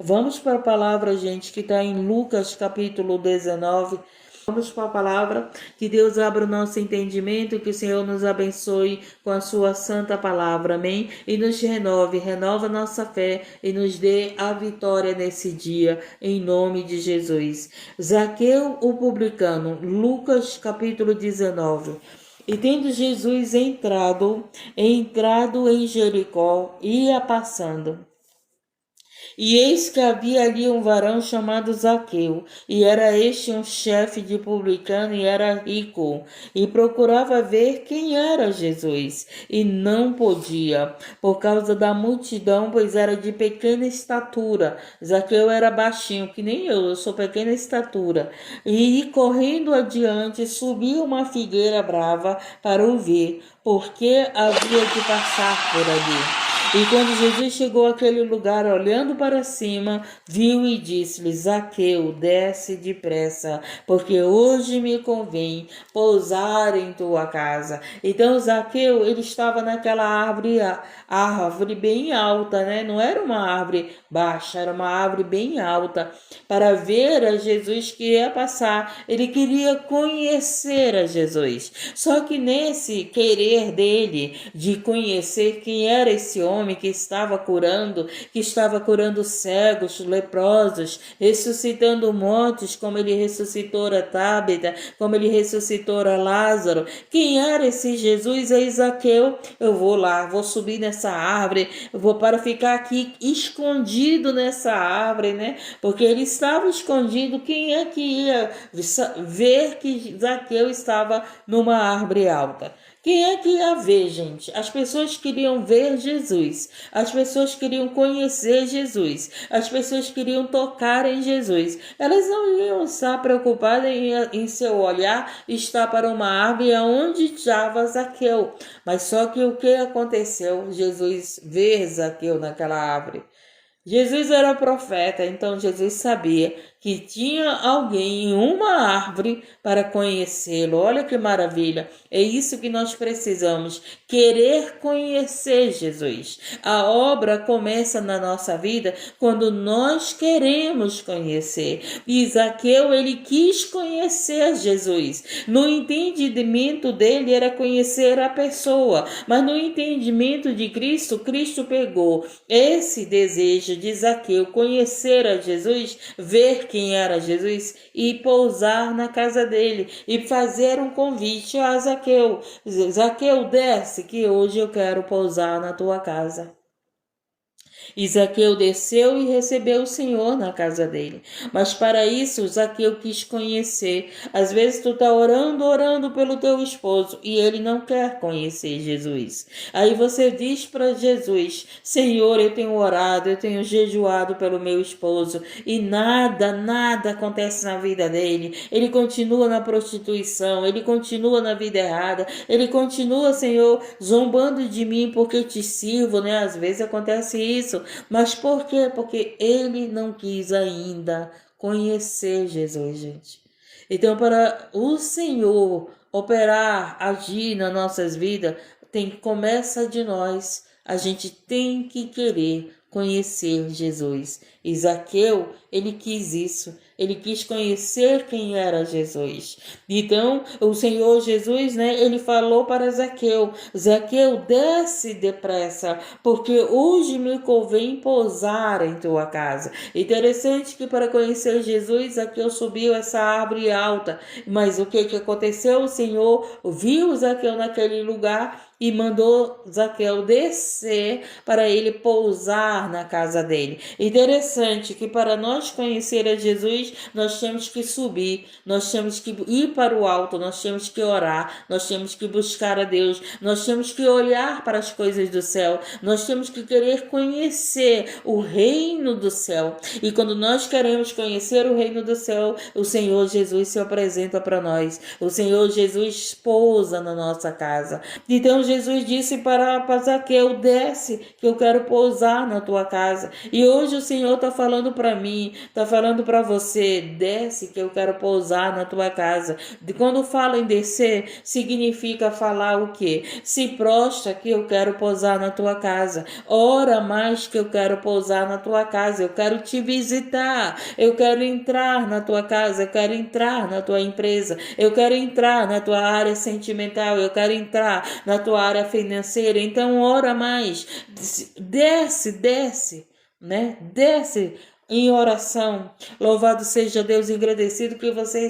Vamos para a palavra, gente, que está em Lucas capítulo 19. Vamos para a palavra, que Deus abra o nosso entendimento, que o Senhor nos abençoe com a sua santa palavra, amém? E nos renova nossa fé e nos dê a vitória nesse dia, em nome de Jesus. Zaqueu, o publicano, Lucas capítulo 19. E tendo Jesus entrado em Jericó, ia passando. E eis que havia ali um varão chamado Zaqueu, e era este um chefe de publicano e era rico, e procurava ver quem era Jesus, e não podia, por causa da multidão, pois era de pequena estatura. Zaqueu era baixinho, que nem eu sou pequena estatura. E correndo adiante, subiu uma figueira brava para o ver, porque havia de passar por ali. E quando Jesus chegou àquele lugar, olhando para cima, viu e disse-lhe: Zaqueu, desce depressa, porque hoje me convém pousar em tua casa. Então Zaqueu, ele estava naquela árvore bem alta, né? Não era uma árvore baixa, era uma árvore bem alta, para ver a Jesus que ia passar. Ele queria conhecer a Jesus. Só que nesse querer dele de conhecer quem era esse homem que estava curando cegos, leprosos, ressuscitando mortos, como ele ressuscitou a Tábita, como ele ressuscitou a Lázaro. Quem era esse Jesus? É Zaqueu. Eu vou lá, vou subir nessa árvore, vou para ficar aqui escondido nessa árvore, né? Porque ele estava escondido. Quem é que ia ver que Zaqueu estava numa árvore alta? Quem é que ia ver, gente? As pessoas queriam ver Jesus. As pessoas queriam conhecer Jesus. As pessoas queriam tocar em Jesus. Elas não iam estar preocupadas em seu olhar estar para uma árvore onde estava Zaqueu. Mas só que o que aconteceu? Jesus vê Zaqueu naquela árvore. Jesus era profeta, então Jesus sabia que tinha alguém em uma árvore para conhecê-lo. Olha que maravilha! É isso que nós precisamos, querer conhecer Jesus. A obra começa na nossa vida quando nós queremos conhecer. E Zaqueu, ele quis conhecer Jesus. No entendimento dele era conhecer a pessoa, mas no entendimento de Cristo, Cristo pegou esse desejo de Zaqueu conhecer a Jesus, ver quem era Jesus e pousar na casa dele e fazer um convite a Zaqueu. Zaqueu, desce que hoje eu quero pousar na tua casa. E Zaqueu desceu e recebeu o Senhor na casa dele. Mas para isso, Zaqueu quis conhecer. Às vezes tu tá orando pelo teu esposo e ele não quer conhecer Jesus. Aí você diz para Jesus: Senhor, eu tenho orado, eu tenho jejuado pelo meu esposo e nada acontece na vida dele. Ele continua na prostituição, ele continua na vida errada, ele continua, Senhor, zombando de mim porque te sirvo, né? Às vezes acontece isso. Mas por quê? Porque ele não quis ainda conhecer Jesus, gente. Então, para o Senhor operar, agir nas nossas vidas, começa de nós. A gente tem que querer conhecer Jesus. E Zaqueu, ele quis isso. Ele quis conhecer quem era Jesus. Então, o Senhor Jesus, né, ele falou para Zaqueu: Zaqueu, desce depressa, porque hoje me convém pousar em tua casa. Interessante que para conhecer Jesus, Zaqueu subiu essa árvore alta. Mas o que aconteceu? O Senhor viu Zaqueu naquele lugar e mandou Zaqueu descer para ele pousar na casa dele. Interessante que para nós conhecer a Jesus, nós temos que subir, nós temos que ir para o alto, nós temos que orar, nós temos que buscar a Deus, nós temos que olhar para as coisas do céu, nós temos que querer conhecer o reino do céu. E quando nós queremos conhecer o reino do céu, o Senhor Jesus se apresenta para nós. O Senhor Jesus pousa na nossa casa. Então Jesus disse para Zaqueu: desce, que eu quero pousar na tua casa. E hoje o Senhor está falando para mim, está falando para você: desce, que eu quero pousar na tua casa. Quando fala em descer, significa falar o quê? Se prostra, que eu quero pousar na tua casa. Ora mais, que eu quero pousar na tua casa. Eu quero te visitar, eu quero entrar na tua casa, eu quero entrar na tua empresa, eu quero entrar na tua área sentimental, eu quero entrar na tua área financeira. Então ora mais, desce, né? Desce em oração. Louvado seja Deus, agradecido que você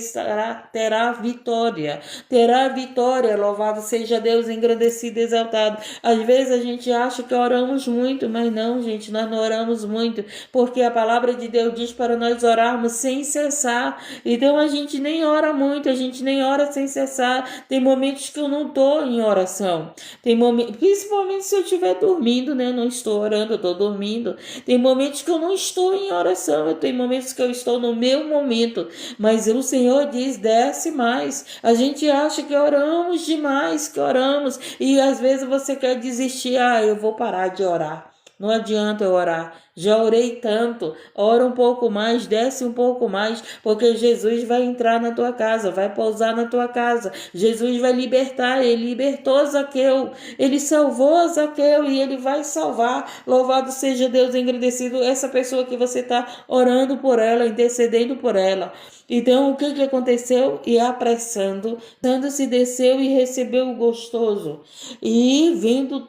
terá vitória. Terá vitória. Louvado seja Deus, engrandecido, exaltado. Às vezes a gente acha que oramos muito, mas não, gente, nós não oramos muito, porque a palavra de Deus diz para nós orarmos sem cessar. Então a gente nem ora muito, a gente nem ora sem cessar. Tem momentos que eu não estou em oração. Tem momentos, principalmente se eu estiver dormindo, né? Eu não estou orando, eu estou dormindo. Tem momentos que eu não estou em oração. Eu tenho momentos que eu estou no meu momento, mas o Senhor diz: desce mais. A gente acha que oramos demais, que oramos, e às vezes você quer desistir. Eu vou parar de orar. Não adianta eu orar. Já orei tanto. Ora um pouco mais, desce um pouco mais, porque Jesus vai entrar na tua casa, vai pousar na tua casa. Jesus vai libertar. Ele libertou Zaqueu. Ele salvou Zaqueu e ele vai salvar. Louvado seja Deus, engrandecido essa pessoa que você está orando por ela, intercedendo por ela. Então, o que aconteceu? E apressando, dando-se desceu e recebeu o gostoso. E vendo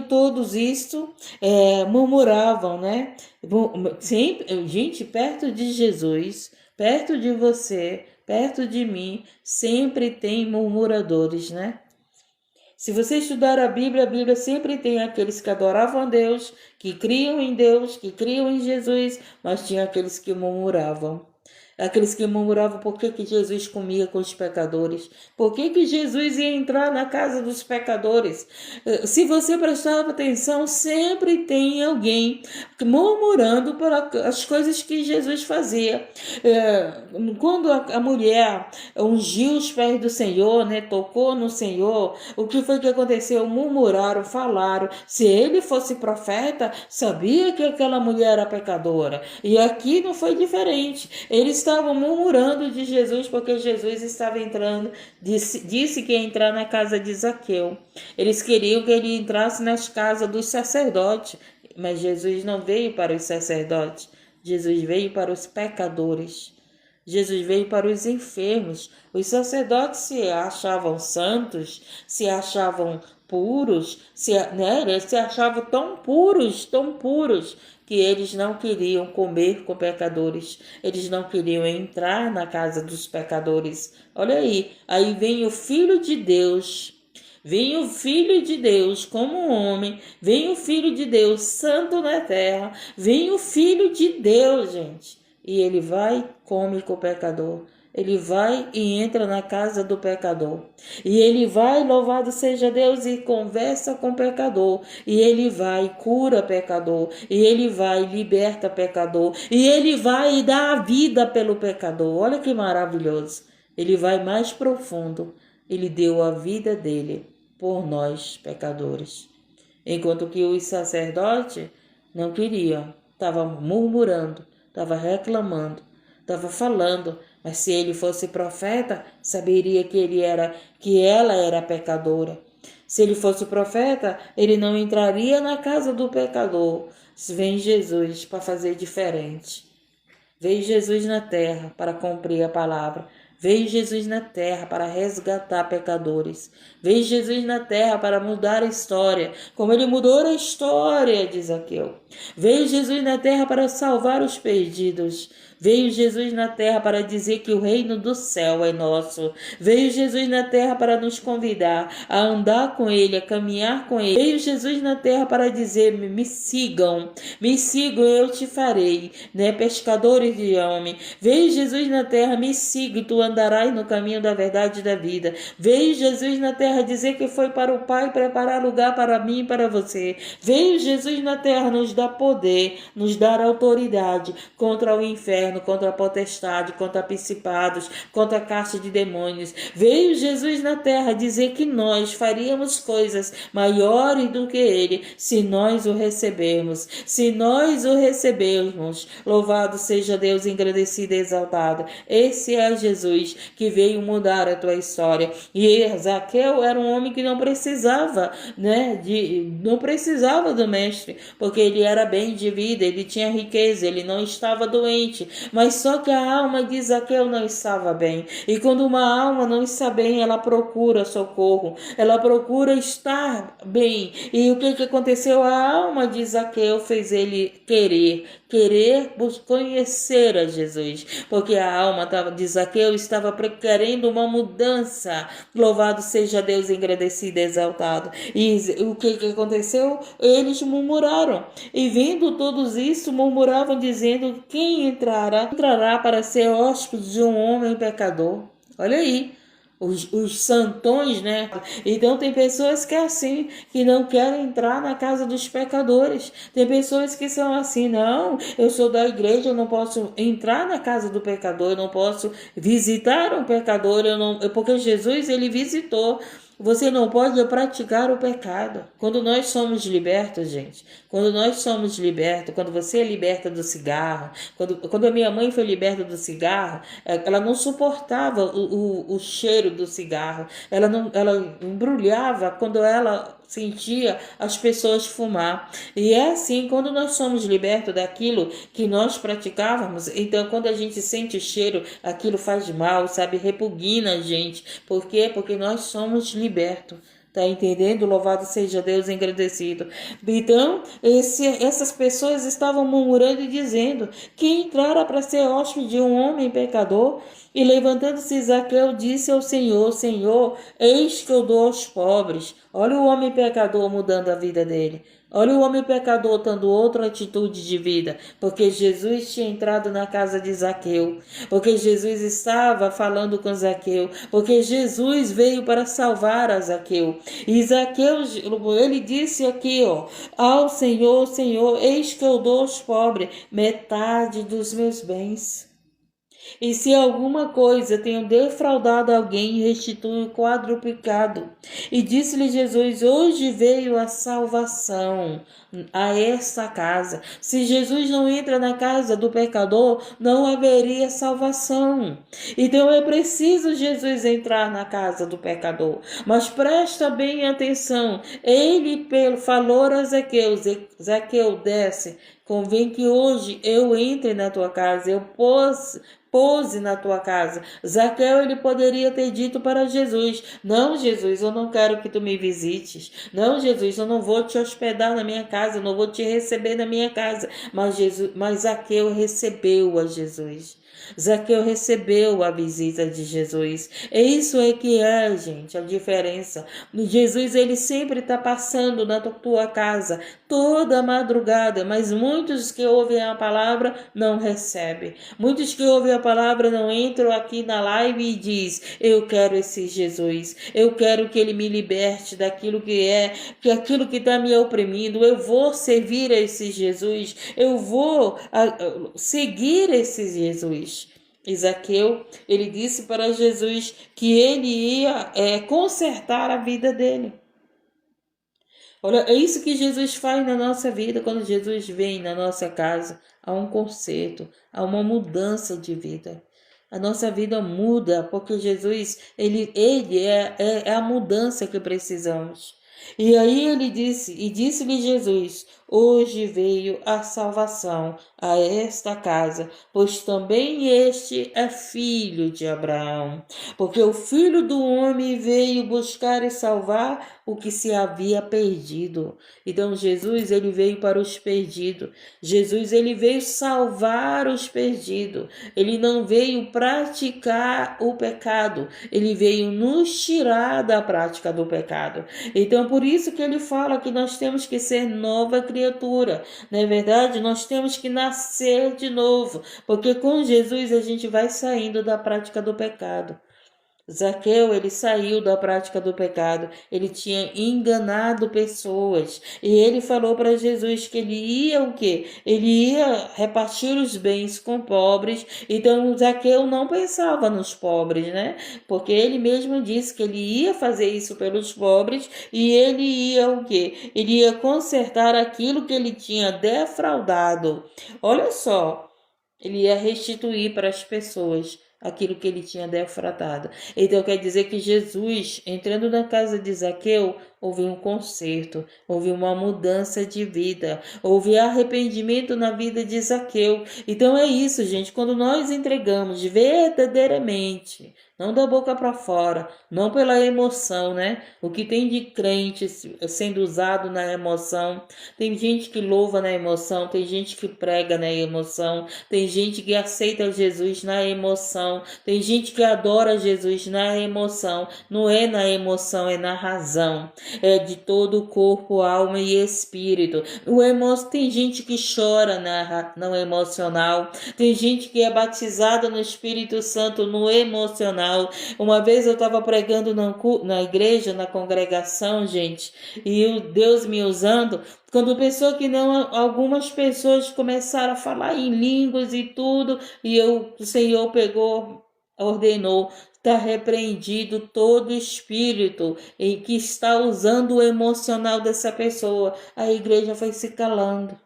todos isto, murmuravam, né? Sempre, gente, perto de Jesus, perto de você, perto de mim, sempre tem murmuradores, né? Se você estudar a Bíblia sempre tem aqueles que adoravam a Deus, que criam em Deus, que criam em Jesus, mas tinha aqueles que murmuravam. Aqueles que murmuravam por que Jesus comia com os pecadores, por que Jesus ia entrar na casa dos pecadores. Se você prestar atenção, sempre tem alguém murmurando por as coisas que Jesus fazia. Quando a mulher ungiu os pés do Senhor, né, tocou no Senhor, o que foi que aconteceu? Murmuraram, falaram. Se ele fosse profeta, sabia que aquela mulher era pecadora. E aqui não foi diferente. Eles estavam murmurando de Jesus porque Jesus estava entrando, disse que ia entrar na casa de Zaqueu. Eles queriam que ele entrasse nas casas dos sacerdotes, mas Jesus não veio para os sacerdotes, Jesus veio para os pecadores. Jesus veio para os enfermos. Os sacerdotes se achavam santos, se achavam puros, se achavam tão puros, que eles não queriam comer com pecadores, eles não queriam entrar na casa dos pecadores. Olha aí vem o Filho de Deus, como um homem, vem o Filho de Deus santo na terra, vem o Filho de Deus, gente, e ele vai, come com o pecador. Ele vai e entra na casa do pecador. E ele vai, louvado seja Deus, e conversa com o pecador. E ele vai, cura pecador. E ele vai, liberta pecador. E ele vai e dá a vida pelo pecador. Olha que maravilhoso. Ele vai mais profundo. Ele deu a vida dele por nós, pecadores. Enquanto que os sacerdotes não queriam. Estavam murmurando, estavam reclamando, estavam falando. Mas se ele fosse profeta, saberia que ela era pecadora. Se ele fosse profeta, ele não entraria na casa do pecador. Vem Jesus para fazer diferente. Veio Jesus na terra para cumprir a palavra. Veio Jesus na terra para resgatar pecadores. Veio Jesus na terra para mudar a história, como ele mudou a história de Zaqueu. Veio Jesus na terra para salvar os perdidos. Veio Jesus na terra para dizer que o reino do céu é nosso. Veio Jesus na terra para nos convidar a andar com ele, a caminhar com ele. Veio Jesus na terra para dizer: me sigam, eu te farei, né? Pescadores de homem. Veio Jesus na terra: me siga e tu andarás no caminho da verdade e da vida. Veio Jesus na terra dizer que foi para o Pai preparar lugar para mim e para você. Veio Jesus na terra nos dar poder, nos dar autoridade contra o inferno, contra a potestade, contra principados, contra a caixa de demônios. Veio Jesus na terra dizer que nós faríamos coisas maiores do que ele, se nós o recebermos. Se nós o recebermos, louvado seja Deus, engrandecido e exaltado. Esse é Jesus que veio mudar a tua história. E Zaqueu era um homem que não precisava, não precisava do mestre, porque ele era bem de vida, ele tinha riqueza, ele não estava doente, mas só que a alma de Zaqueu não estava bem. E quando uma alma não está bem, ela procura socorro, ela procura estar bem. E o que aconteceu? A alma de Zaqueu fez ele querer conhecer a Jesus, porque a alma de Zaqueu estava querendo uma mudança. Louvado seja Deus, engrandecido e exaltado. E o que aconteceu? Eles murmuraram, e vendo todos isso, murmuravam, dizendo: quem entrará para ser hóspede de um homem pecador? Olha aí, os santões, Então tem pessoas que é assim, que não querem entrar na casa dos pecadores. Tem pessoas que são assim: não, eu sou da igreja, eu não posso entrar na casa do pecador, eu não posso visitar um pecador, porque Jesus, ele visitou. Você não pode praticar o pecado. Quando nós somos libertos, gente, quando você é liberta do cigarro, quando a minha mãe foi liberta do cigarro, ela não suportava o cheiro do cigarro, ela embrulhava quando ela sentia as pessoas fumar. E é assim, quando nós somos libertos daquilo que nós praticávamos, então quando a gente sente o cheiro, aquilo faz mal, sabe, repugna a gente. Por quê? Porque nós somos libertos. Tá entendendo? Louvado seja Deus, engrandecido. Então, essas pessoas estavam murmurando e dizendo: quem entrara para ser hóspede de um homem pecador? E levantando-se Zaqueu, disse ao Senhor: Senhor, eis que eu dou aos pobres. Olha o homem pecador mudando a vida dele. Olha o homem pecador tendo outra atitude de vida, porque Jesus tinha entrado na casa de Zaqueu, porque Jesus estava falando com Zaqueu, porque Jesus veio para salvar a Zaqueu. E Zaqueu, ele disse aqui, ao Senhor: Senhor, eis que eu dou aos pobres metade dos meus bens. E se alguma coisa tenho defraudado alguém, restitui quadruplicado. E disse-lhe Jesus: hoje veio a salvação a esta casa. Se Jesus não entra na casa do pecador, não haveria salvação. Então é preciso Jesus entrar na casa do pecador. Mas presta bem atenção. Ele falou a Zaqueu: Zaqueu, desce. Convém que hoje eu entre na tua casa, eu pose na tua casa. Zaqueu, ele poderia ter dito para Jesus: não, Jesus, eu não quero que tu me visites. Não, Jesus, eu não vou te hospedar na minha casa, eu não vou te receber na minha casa. Mas Zaqueu recebeu a Jesus. Zaqueu recebeu a visita de Jesus. E isso é que é, gente, a diferença. Jesus, ele sempre está passando na tua casa toda madrugada, mas muitos que ouvem a palavra não recebem. Muitos que ouvem a palavra não entram aqui na live e diz: eu quero esse Jesus, eu quero que ele me liberte daquilo que aquilo que está me oprimindo. Eu vou servir a esse Jesus, eu vou seguir esse Jesus. Zaqueu, ele disse para Jesus que ele ia consertar a vida dele. Olha, é isso que Jesus faz na nossa vida. Quando Jesus vem na nossa casa, há um conserto, há uma mudança de vida. A nossa vida muda porque Jesus, ele é a mudança que precisamos. E aí ele disse-lhe Jesus: hoje veio a salvação a esta casa, pois também este é filho de Abraão. Porque o Filho do Homem veio buscar e salvar o que se havia perdido. Então Jesus, ele veio para os perdidos. Jesus, ele veio salvar os perdidos. Ele não veio praticar o pecado, ele veio nos tirar da prática do pecado. Então por isso que ele fala que nós temos que ser nova criatura. Não é verdade? Nós temos que nascer de novo, porque com Jesus a gente vai saindo da prática do pecado. Zaqueu, ele saiu da prática do pecado, ele tinha enganado pessoas, e ele falou para Jesus que ele ia o quê? Ele ia repartir os bens com pobres. Então Zaqueu não pensava nos pobres, né? Porque ele mesmo disse que ele ia fazer isso pelos pobres, e ele ia o quê? Ele ia consertar aquilo que ele tinha defraudado. Olha só, ele ia restituir para as pessoas aquilo que ele tinha defraudado. Então quer dizer que Jesus, entrando na casa de Zaqueu, houve um conserto, houve uma mudança de vida, houve arrependimento na vida de Zaqueu. Então é isso, gente, quando nós entregamos verdadeiramente, não da boca para fora, não pela emoção, né? O que tem de crente sendo usado na emoção. Tem gente que louva na emoção, tem gente que prega na emoção, tem gente que aceita Jesus na emoção, tem gente que adora Jesus na emoção. Não é na emoção, é na razão. É de todo o corpo, alma e espírito. Tem gente que chora no emocional, tem gente que é batizada no Espírito Santo no emocional. Uma vez eu estava pregando na igreja, na congregação, gente, e Deus me usando, quando pensou que não, algumas pessoas começaram a falar em línguas e tudo, e o Senhor ordenou: está repreendido todo espírito em que está usando o emocional dessa pessoa. A igreja foi se calando.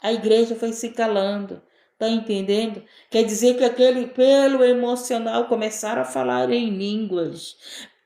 A igreja foi se calando. Tá entendendo? Quer dizer que pelo emocional começaram a falar em línguas.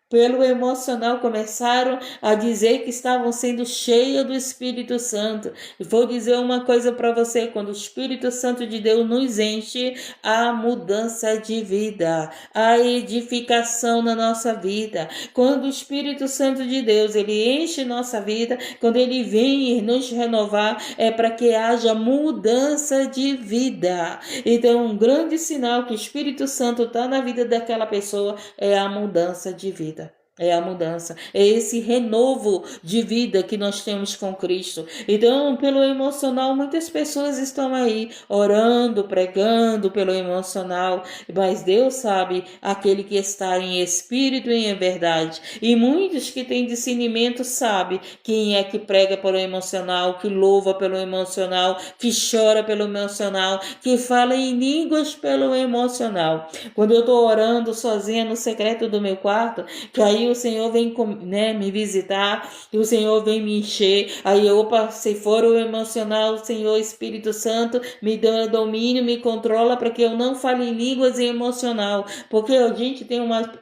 Pelo emocional começaram a dizer que estavam sendo cheias do Espírito Santo. E vou dizer uma coisa para você: quando o Espírito Santo de Deus nos enche, há mudança de vida, há edificação na nossa vida. Quando o Espírito Santo de Deus, ele enche nossa vida, quando ele vem nos renovar, é para que haja mudança de vida. Então, um grande sinal que o Espírito Santo está na vida daquela pessoa é a mudança de vida. É a mudança, é esse renovo de vida que nós temos com Cristo. Então, pelo emocional, muitas pessoas estão aí orando, pregando pelo emocional, mas Deus sabe aquele que está em espírito e em verdade. E muitos que têm discernimento sabem quem é que prega pelo emocional, que louva pelo emocional, que chora pelo emocional, que fala em línguas pelo emocional. Quando eu estou orando sozinha no secreto do meu quarto, que aí o Senhor vem, né, me visitar, e o Senhor vem me encher, aí opa, se for o emocional, o Senhor Espírito Santo me dá domínio, me controla para que eu não fale em línguas e emocional, porque a gente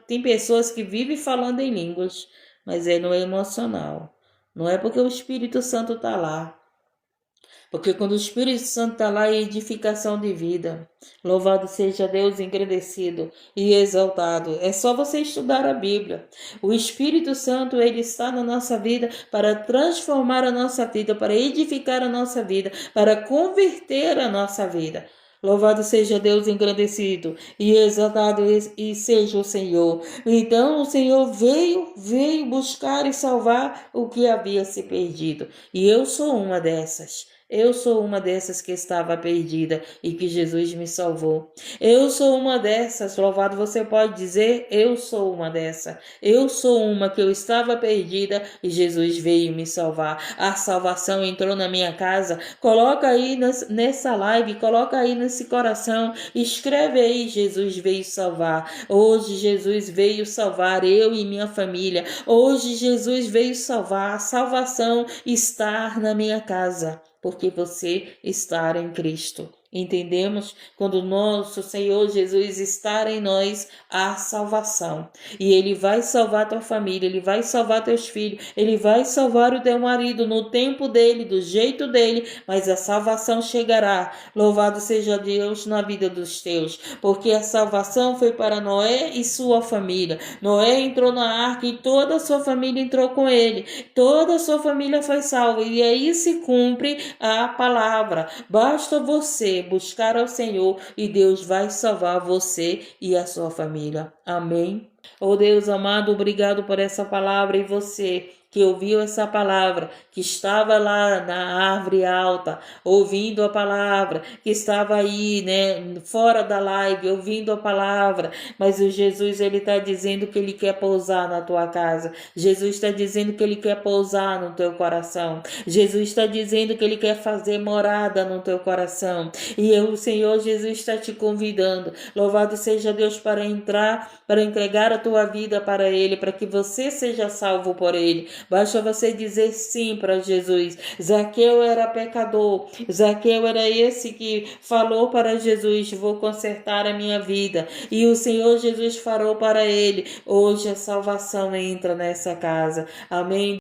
tem pessoas que vivem falando em línguas, mas é no emocional, não é porque o Espírito Santo está lá. Porque quando o Espírito Santo está lá, é edificação de vida. Louvado seja Deus, engrandecido e exaltado. É só você estudar a Bíblia. O Espírito Santo, ele está na nossa vida para transformar a nossa vida, para edificar a nossa vida, para converter a nossa vida. Louvado seja Deus, engrandecido e exaltado e seja o Senhor. Então o Senhor veio buscar e salvar o que havia se perdido. E eu sou uma dessas. Eu sou uma dessas que estava perdida e que Jesus me salvou. Eu sou uma dessas, louvado você pode dizer, eu sou uma dessa. Eu sou uma que eu estava perdida e Jesus veio me salvar. A salvação entrou na minha casa. Coloca aí nessa live, coloca aí nesse coração, escreve aí: Jesus veio salvar. Hoje Jesus veio salvar eu e minha família. Hoje Jesus veio salvar. A salvação está na minha casa, porque você está em Cristo. Entendemos? Quando o nosso Senhor Jesus está em nós, há salvação. E Ele vai salvar tua família, Ele vai salvar teus filhos, Ele vai salvar o teu marido no tempo dele, do jeito dele, mas a salvação chegará. Louvado seja Deus na vida dos teus, porque a salvação foi para Noé e sua família. Noé entrou na arca e toda a sua família entrou com ele. Toda a sua família foi salva. E aí se cumpre a palavra. Basta você buscar ao Senhor e Deus vai salvar você e a sua família. Amém. Oh Deus amado, obrigado por essa palavra e você que ouviu essa palavra, que estava lá na árvore alta, ouvindo a palavra, que estava aí, né, fora da live, ouvindo a palavra, mas o Jesus, ele está dizendo que ele quer pousar na tua casa, Jesus está dizendo que ele quer pousar no teu coração, Jesus está dizendo que ele quer fazer morada no teu coração, e o Senhor Jesus está te convidando, louvado seja Deus, para entrar, para entregar a tua vida para ele, para que você seja salvo por ele. Basta você dizer sim para Jesus. Zaqueu era pecador. Zaqueu era esse que falou para Jesus: vou consertar a minha vida. E o Senhor Jesus falou para ele: hoje a salvação entra nessa casa. Amém.